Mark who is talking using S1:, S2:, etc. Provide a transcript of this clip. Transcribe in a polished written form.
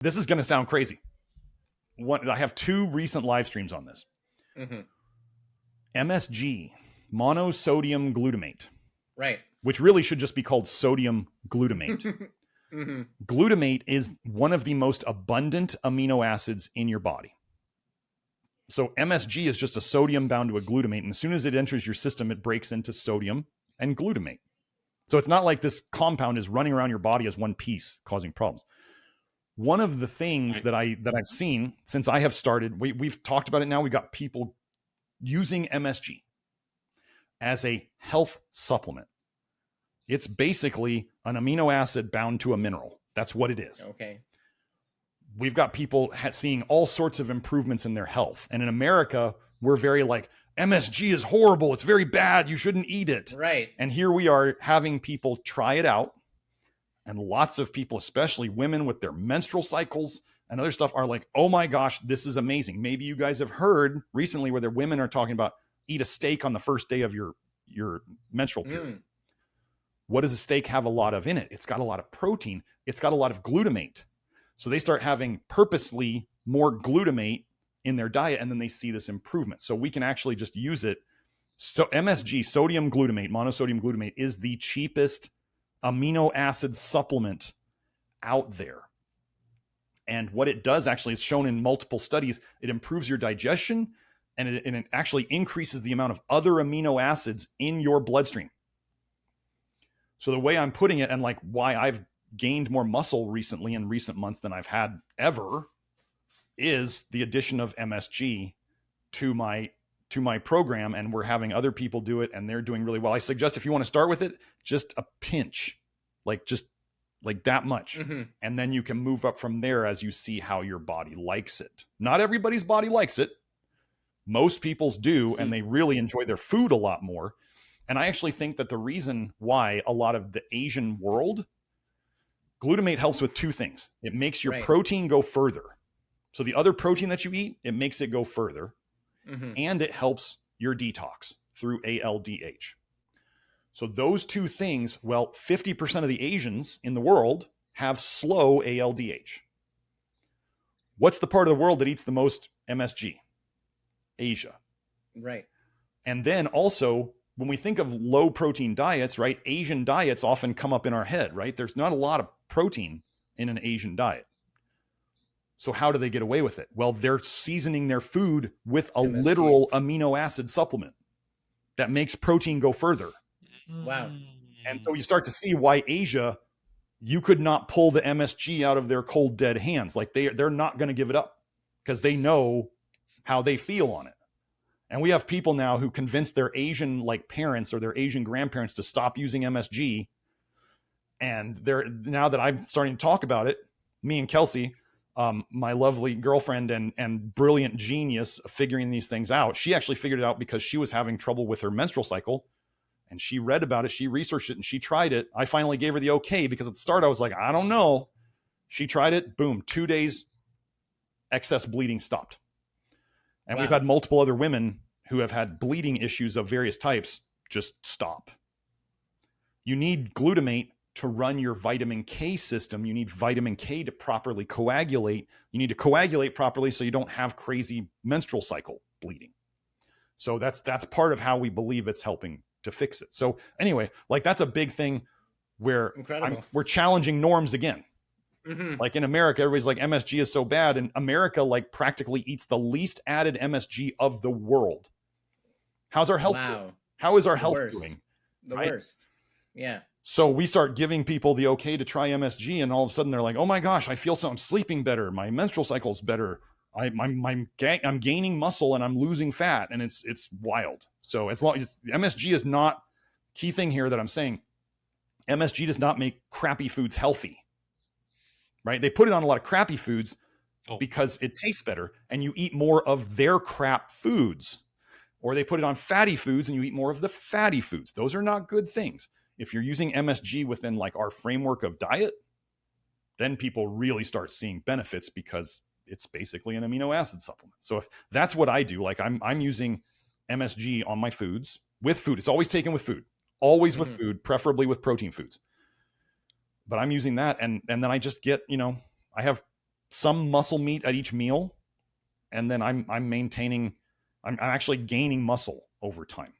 S1: This is going to sound crazy. I have 2 recent live streams on this. MSG, monosodium glutamate.
S2: Right.
S1: Which really should just be called sodium glutamate. Glutamate is one of the most abundant amino acids in your body. So MSG is just a sodium bound to a glutamate. And as soon as it enters your system, it breaks into sodium and glutamate. So it's not like this compound is running around your body as one piece causing problems. One of the things that I've seen since I have started, we've talked about it now. We got people using MSG as a health supplement. It's basically an amino acid bound to a mineral. That's what it is.
S2: Okay.
S1: We've got people seeing all sorts of improvements in their health. And in America, we're very like, MSG is horrible. It's very bad. You shouldn't eat it.
S2: Right.
S1: And here we are having people try it out. And lots of people, especially women with their menstrual cycles and other stuff, are like, oh my gosh, this is amazing. Maybe you guys have heard recently where the women are talking about eat a steak on the first day of your menstrual period. What does a steak have a lot of in it? It's got a lot of protein. It's got a lot of glutamate. So they start having purposely more glutamate in their diet, and then they see this improvement. So we can actually just use it. So MSG, sodium glutamate, monosodium glutamate, is the cheapest amino acid supplement out there. And what it does actually is shown in multiple studies. It improves your digestion, and it actually increases the amount of other amino acids in your bloodstream. So the way I'm putting it, and like why I've gained more muscle recently in recent months than I've had ever, is the addition of MSG to my program. And we're having other people do it, and they're doing really well. I suggest if you want to start with it, just a pinch, just that much. And then you can move up from there as you see how your body likes it. Not everybody's body likes it. Most people's do, and they really enjoy their food a lot more. And I actually think that the reason why a lot of the Asian world, glutamate helps with 2 things. It makes your protein go further. So the other protein that you eat, it makes it go further. And it helps your detox through ALDH. So those 2 things, 50% of the Asians in the world have slow ALDH. What's the part of the world that eats the most MSG? Asia.
S2: Right.
S1: And then also, when we think of low protein diets, right? Asian diets often come up in our head, right? There's not a lot of protein in an Asian diet. So how do they get away with it? Well, they're seasoning their food with a MSG. Literal amino acid supplement that makes protein go further.
S2: Wow.
S1: And so you start to see why Asia, you could not pull the MSG out of their cold, dead hands. Like they're not going to give it up because they know how they feel on it. And we have people now who convince their Asian parents or their Asian grandparents to stop using MSG. And now that I'm starting to talk about it, me and Kelsey, my lovely girlfriend and brilliant genius of figuring these things out, she actually figured it out because she was having trouble with her menstrual cycle. And she read about it, she researched it, and she tried it. I finally gave her the okay because at the start I was like, I don't know. She tried it, boom, 2 days, excess bleeding stopped. And We've had multiple other women who have had bleeding issues of various types just stop. You need glutamate to run your vitamin K system. You need vitamin K to properly coagulate. You need to coagulate properly so you don't have crazy menstrual cycle bleeding. So that's part of how we believe it's helping to fix it. So anyway, that's a big thing where we're challenging norms again. Like in America, everybody's like, MSG is so bad. And America practically eats the least added MSG of the world. How's our health doing? How is our health doing?
S2: The worst. Yeah.
S1: So we start giving people the okay to try MSG, and all of a sudden they're like, oh my gosh, I feel I'm sleeping better. My menstrual cycle's better. I'm gaining muscle and I'm losing fat, and it's wild. So as long as MSG is not key thing here that I'm saying, MSG does not make crappy foods healthy, right? They put it on a lot of crappy foods because it tastes better and you eat more of their crap foods, or they put it on fatty foods and you eat more of the fatty foods. Those are not good things. If you're using MSG within our framework of diet, then people really start seeing benefits because it's basically an amino acid supplement. So if that's what I do, I'm using MSG on my foods with food. It's always taken with food, always with food, preferably with protein foods. But I'm using that. And then I just get, I have some muscle meat at each meal, and then I'm actually gaining muscle over time.